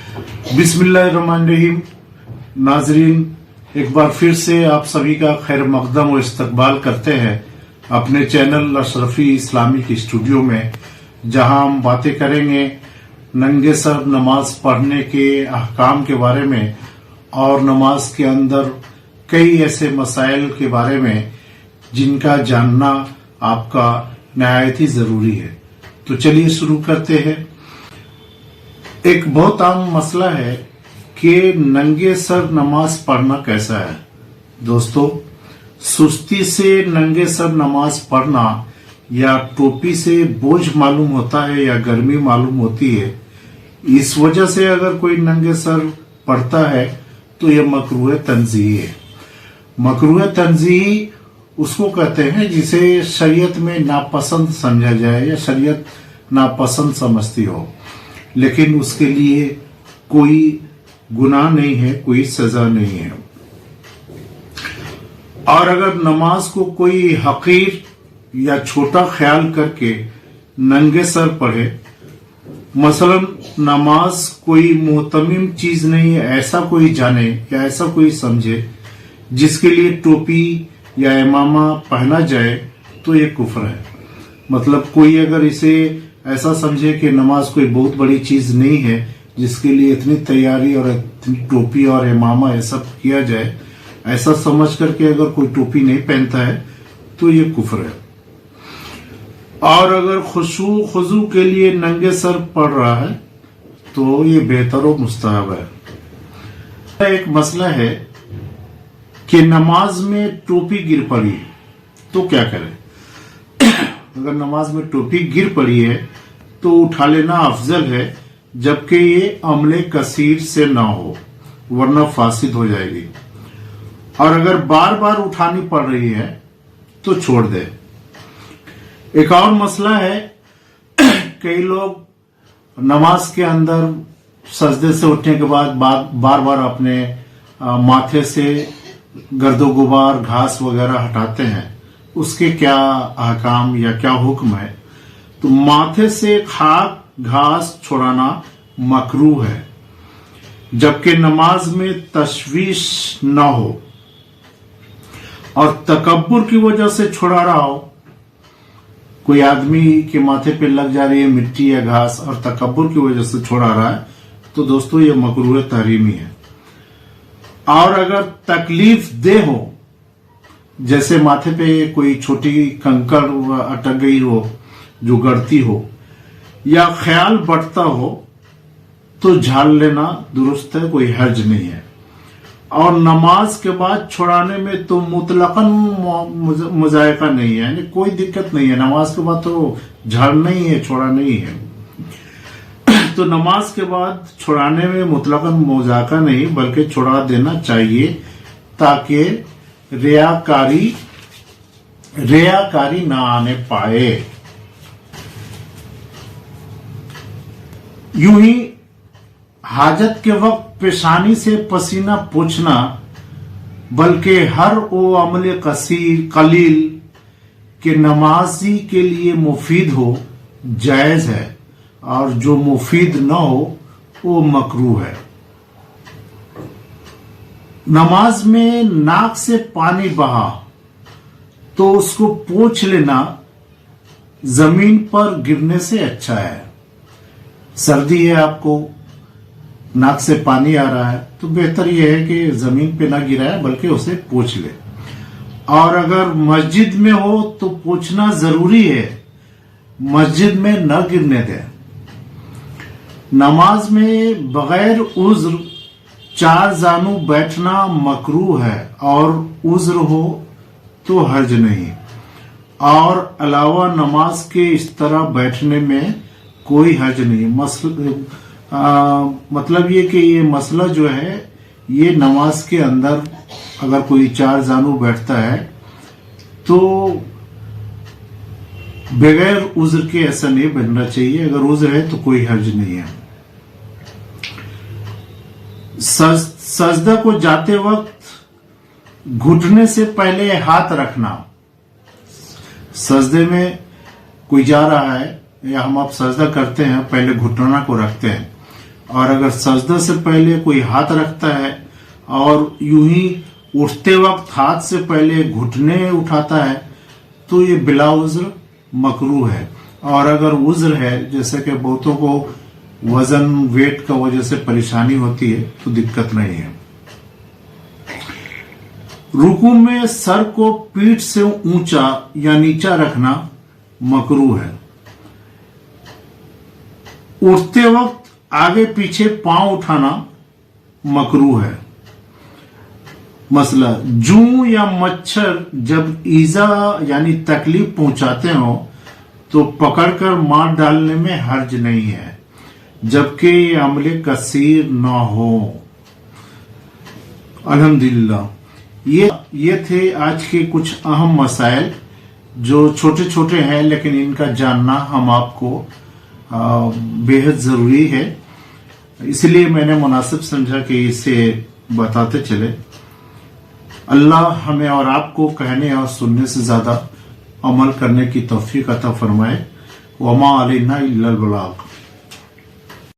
बिस्मिल्लाहिर्रहमानिर्रहीम। नाजरीन, एक बार फिर से आप सभी का खैर मकदम और इस्तकबाल करते हैं अपने चैनल अशरफी इस्लामिक स्टूडियो में, जहां हम बातें करेंगे नंगे सर नमाज पढ़ने के अहकाम के बारे में और नमाज के अंदर कई ऐसे मसाइल के बारे में जिनका जानना आपका नहायत ही जरूरी है। तो चलिए शुरू करते हैं। एक बहुत आम मसला है कि नंगे सर नमाज पढ़ना कैसा है। दोस्तों, सुस्ती से नंगे सर नमाज पढ़ना या टोपी से बोझ मालूम होता है या गर्मी मालूम होती है, इस वजह से अगर कोई नंगे सर पढ़ता है तो यह मकरूह तंज़ीही है। मकरूह तंज़ीही उसको कहते हैं जिसे शरीयत में नापसंद समझा जाए या शरीयत नापसंद समझती हो, लेकिन उसके लिए कोई गुनाह नहीं है, कोई सजा नहीं है। और अगर नमाज को कोई हकीर या छोटा ख्याल करके नंगे सर पढ़े, मसलन नमाज कोई मुतमिम चीज नहीं है ऐसा कोई जाने या ऐसा कोई समझे जिसके लिए टोपी या इमामा पहना जाए, तो ये कुफ्र है। मतलब कोई अगर इसे ऐसा समझे कि नमाज कोई बहुत बड़ी चीज नहीं है जिसके लिए इतनी तैयारी और इतनी टोपी और इमामा ये सब किया जाए, ऐसा समझ करके अगर कोई टोपी नहीं पहनता है तो ये कुफ्र है। और अगर खुशू के लिए नंगे सर पढ़ रहा है तो ये बेहतर और मुस्तहब है। एक मसला है कि नमाज में टोपी गिर पड़ी तो क्या करें। अगर नमाज में टोपी गिर पड़ी है तो उठा लेना अफजल है, जबकि ये अमले कसीर से ना हो, वरना फासिद हो जाएगी। और अगर बार बार उठानी पड़ रही है तो छोड़ दे। एक और मसला है, कई लोग नमाज के अंदर सजदे से उठने के बाद बार बार अपने माथे से गर्दो गुबार घास वगैरह हटाते हैं। उसके क्या अहकाम या क्या हुक्म है? तो माथे से खाक घास छोड़ाना मकरूह है, जबकि नमाज में तशवीश न हो और तकब्बुर की वजह से छुड़ा रहा हो। कोई आदमी के माथे पे लग जा रही है मिट्टी या घास और तकब्बुर की वजह से छुड़ा रहा है, तो दोस्तों ये मकरूह तहरीमी है। और अगर तकलीफ दे हो, जैसे माथे पे कोई छोटी कंकड़ अटक गई हो जो गड़ती हो, या ख्याल बढ़ता हो, तो झाड़ लेना दुरुस्त है, कोई हर्ज नहीं है। और नमाज के बाद छुड़ाने में तो मुतलकन मुजायका नहीं है, यानी कोई दिक्कत नहीं है। नमाज के बाद तो झाड़ना ही है, छोड़ाना ही है। तो नमाज के बाद छुड़ाने में मुतलकन मुजायका नहीं, बल्कि छुड़ा देना चाहिए ताकि रियाकारी ना आने पाए। यूं ही हाजत के वक्त पेशानी से पसीना पोंछना, बल्कि हर वो अमल कलील के नमाजी के लिए मुफीद हो जायज है, और जो मुफीद न हो वो मकरूह है। नमाज में नाक से पानी बहा तो उसको पोंछ लेना जमीन पर गिरने से अच्छा है। सर्दी है, आपको नाक से पानी आ रहा है, तो बेहतर यह है कि जमीन पे ना गिराए बल्कि उसे पोंछ ले। और अगर मस्जिद में हो तो पोंछना जरूरी है, मस्जिद में न गिरने दे। नमाज में बगैर उज्र 4 जानू बैठना मकरूह है, और उज्र हो तो हर्ज नहीं। और अलावा नमाज के इस तरह बैठने में कोई हर्ज नहीं। मतलब ये कि ये मसला जो है, ये नमाज के अंदर अगर कोई 4 जानू बैठता है तो बगैर उज्र के ऐसा नहीं बैठना चाहिए। अगर उज्र है तो कोई हर्ज नहीं है। सजदा को जाते वक्त घुटने से पहले हाथ रखना। सजदे में कोई जा रहा है या हम आप सजदा करते हैं, पहले घुटना को रखते हैं, اور اگر سجدہ سے پہلے کوئی ہاتھ رکھتا ہے اور یوں ہی اٹھتے وقت ہاتھ سے پہلے گھٹنے اٹھاتا ہے تو یہ بلا عذر مکروہ ہے. اور اگر عذر ہے جیسے کہ بہتوں کو وزن ویٹ کا وجہ سے پریشانی ہوتی ہے تو دقت نہیں ہے. رکوع میں سر کو پیٹھ سے اونچا یا نیچا رکھنا مکروہ ہے. اٹھتے وقت آگے پیچھے پاؤں اٹھانا مکروہ ہے. مسئلہ جوں یا مچھر جب ایزا یعنی تکلیف پہنچاتے ہوں تو پکڑ کر مار ڈالنے میں حرج نہیں ہے جبکہ یہ عمل کثیر نہ ہو. الحمدللہ یہ تھے آج کے کچھ اہم مسائل جو چھوٹے چھوٹے ہیں لیکن ان کا جاننا ہم آپ کو بے حد ضروری ہے. اس لیے میں نے مناسب سمجھا کہ اسے بتاتے چلے. اللہ ہمیں اور آپ کو کہنے اور سننے سے زیادہ عمل کرنے کی توفیق عطا فرمائے. وما علینا الا البلاغ.